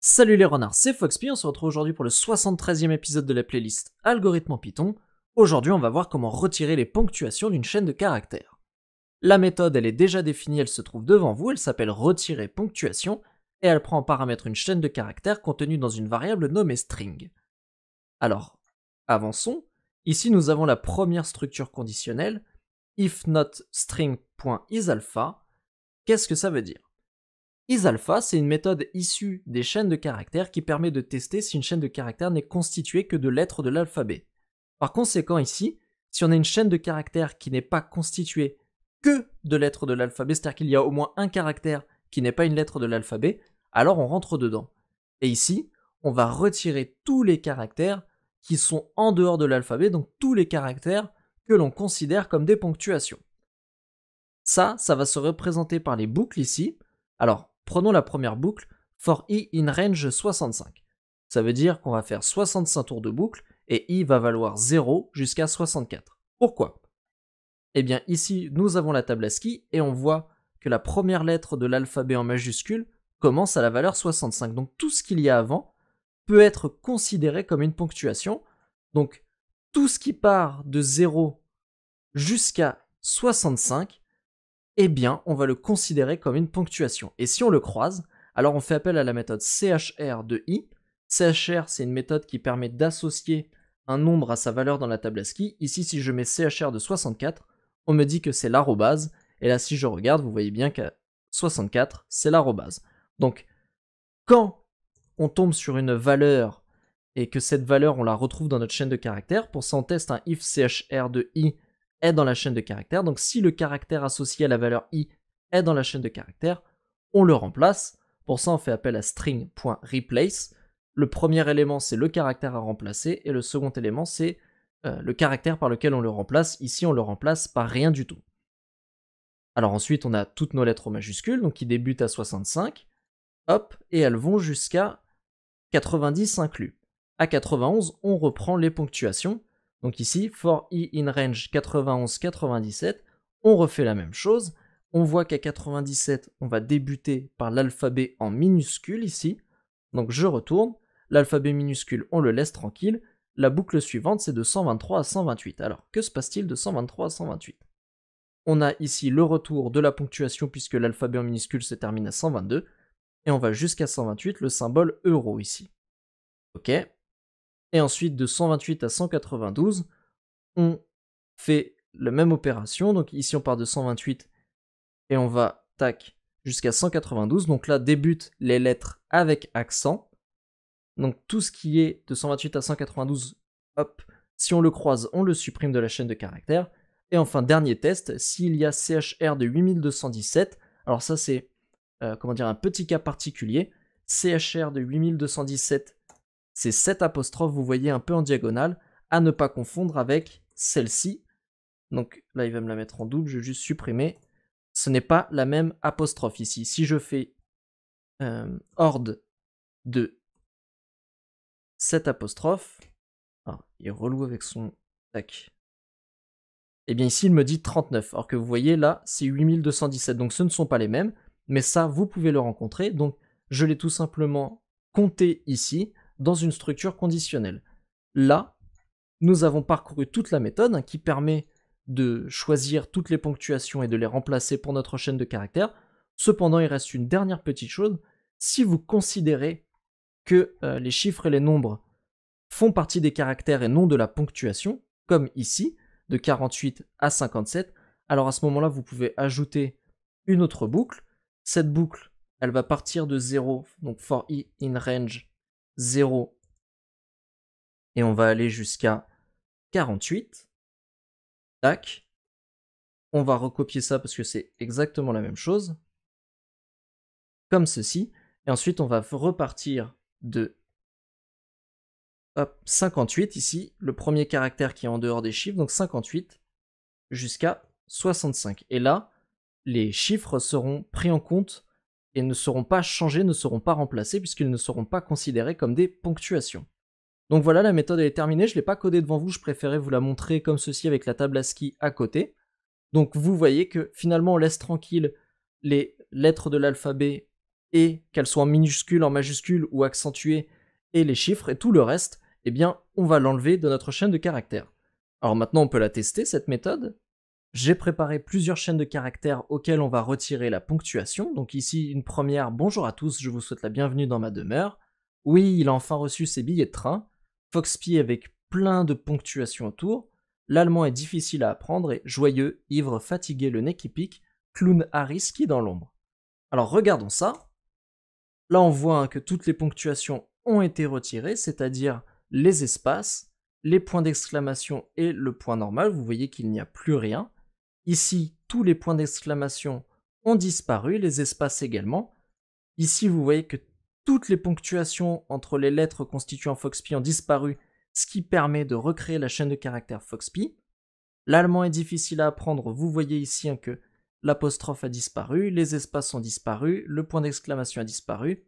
Salut les renards, c'est Foxpy, on se retrouve aujourd'hui pour le 73e épisode de la playlist Algorithme en Python. Aujourd'hui on va voir comment retirer les ponctuations d'une chaîne de caractères. La méthode elle est déjà définie, elle se trouve devant vous, elle s'appelle retirer ponctuation et elle prend en paramètre une chaîne de caractères contenue dans une variable nommée string. Alors, avançons. Ici nous avons la première structure conditionnelle, if not string.isAlpha. Qu'est-ce que ça veut dire ? isAlpha, c'est une méthode issue des chaînes de caractères qui permet de tester si une chaîne de caractères n'est constituée que de lettres de l'alphabet. Par conséquent ici, si on a une chaîne de caractères qui n'est pas constituée que de lettres de l'alphabet, c'est-à-dire qu'il y a au moins un caractère qui n'est pas une lettre de l'alphabet, alors on rentre dedans. Et ici, on va retirer tous les caractères qui sont en dehors de l'alphabet, donc tous les caractères que l'on considère comme des ponctuations. Ça va se représenter par les boucles ici. Alors, prenons la première boucle, for i in range 65. Ça veut dire qu'on va faire 65 tours de boucle et i va valoir 0 jusqu'à 64. Pourquoi ? Eh bien ici, nous avons la table ASCII et on voit que la première lettre de l'alphabet en majuscule commence à la valeur 65. Donc tout ce qu'il y a avant peut être considéré comme une ponctuation. Donc tout ce qui part de 0 jusqu'à 65, eh bien, on va le considérer comme une ponctuation. Et si on le croise, alors on fait appel à la méthode chr de i. Chr, c'est une méthode qui permet d'associer un nombre à sa valeur dans la table ASCII. Ici, si je mets chr de 64, on me dit que c'est l'arrobase. Et là, si je regarde, vous voyez bien qu'à 64, c'est l'arrobase. Donc, quand on tombe sur une valeur et que cette valeur, on la retrouve dans notre chaîne de caractères, pour ça, on teste un if chr de i est dans la chaîne de caractères. Donc si le caractère associé à la valeur i est dans la chaîne de caractères, on le remplace. Pour ça, on fait appel à string.replace. Le premier élément, c'est le caractère à remplacer, et le second élément, c'est le caractère par lequel on le remplace. Ici, on le remplace par rien du tout. Alors ensuite, on a toutes nos lettres au majuscule, donc qui débutent à 65, hop, et elles vont jusqu'à 90 inclus. À 91, on reprend les ponctuations. Donc ici, for i in range 91-97, on refait la même chose. On voit qu'à 97, on va débuter par l'alphabet en minuscule ici. Donc je retourne. L'alphabet minuscule, on le laisse tranquille. La boucle suivante, c'est de 123 à 128. Alors, que se passe-t-il de 123 à 128 ? On a ici le retour de la ponctuation puisque l'alphabet en minuscule se termine à 122. Et on va jusqu'à 128, le symbole euro ici. Ok ? Et ensuite, de 128 à 192, on fait la même opération. Donc ici, on part de 128 et on va, tac, jusqu'à 192. Donc là, débutent les lettres avec accent. Donc tout ce qui est de 128 à 192, hop, si on le croise, on le supprime de la chaîne de caractères. Et enfin, dernier test, s'il y a chr de 8217, alors ça c'est, un petit cas particulier. Chr de 8217, c'est cette apostrophe, vous voyez un peu en diagonale, à ne pas confondre avec celle-ci. Donc là, il va me la mettre en double, je vais juste supprimer. Ce n'est pas la même apostrophe ici. Si je fais horde de cette apostrophe, il est relou avec son tac. Et bien ici, il me dit 39, alors que vous voyez là, c'est 8217, donc ce ne sont pas les mêmes, mais ça, vous pouvez le rencontrer, donc je l'ai tout simplement compté ici, dans une structure conditionnelle. Là, nous avons parcouru toute la méthode qui permet de choisir toutes les ponctuations et de les remplacer pour notre chaîne de caractères. Cependant, il reste une dernière petite chose. Si vous considérez que les chiffres et les nombres font partie des caractères et non de la ponctuation, comme ici, de 48 à 57, alors à ce moment-là, vous pouvez ajouter une autre boucle. Cette boucle, elle va partir de 0, donc for i in range 0, et on va aller jusqu'à 48. Tac. On va recopier ça parce que c'est exactement la même chose. Comme ceci. Et ensuite, on va repartir de 58 ici, le premier caractère qui est en dehors des chiffres, donc 58 jusqu'à 65. Et là, les chiffres seront pris en compte et ne seront pas changés, ne seront pas remplacés puisqu'ils ne seront pas considérés comme des ponctuations. Donc voilà, la méthode elle est terminée, je ne l'ai pas codée devant vous, je préférais vous la montrer comme ceci avec la table ASCII à côté. Donc vous voyez que finalement on laisse tranquille les lettres de l'alphabet et qu'elles soient en minuscules, en majuscules ou accentuées, et les chiffres et tout le reste, eh bien, on va l'enlever de notre chaîne de caractères. Alors maintenant, on peut la tester, cette méthode. J'ai préparé plusieurs chaînes de caractères auxquelles on va retirer la ponctuation. Donc ici, une première, bonjour à tous, je vous souhaite la bienvenue dans ma demeure. Oui, il a enfin reçu ses billets de train. Foxpy avec plein de ponctuation autour. L'allemand est difficile à apprendre et joyeux, ivre, fatigué, le nez qui pique, clown Harry qui dans l'ombre. Alors regardons ça. Là, on voit que toutes les ponctuations ont été retirées, c'est-à-dire les espaces, les points d'exclamation et le point normal. Vous voyez qu'il n'y a plus rien. Ici, tous les points d'exclamation ont disparu, les espaces également. Ici, vous voyez que toutes les ponctuations entre les lettres constituant Foxpy ont disparu, ce qui permet de recréer la chaîne de caractères Foxpy. L'allemand est difficile à apprendre, vous voyez ici que l'apostrophe a disparu, les espaces ont disparu, le point d'exclamation a disparu.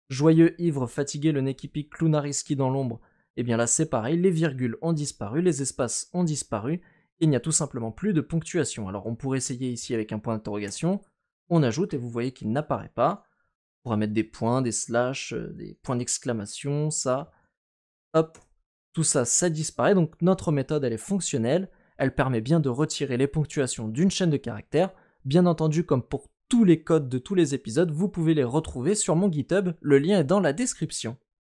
Joyeux, ivre, fatigué, le nez qui pique, clown Harry dans l'ombre, et bien là c'est pareil, les virgules ont disparu, les espaces ont disparu, il n'y a tout simplement plus de ponctuation. Alors on pourrait essayer ici avec un point d'interrogation, on ajoute et vous voyez qu'il n'apparaît pas. On pourra mettre des points, des slash, des points d'exclamation, ça. Hop, tout ça, ça disparaît. Donc notre méthode, elle est fonctionnelle. Elle permet bien de retirer les ponctuations d'une chaîne de caractères. Bien entendu, comme pour tous les codes de tous les épisodes, vous pouvez les retrouver sur mon GitHub. Le lien est dans la description.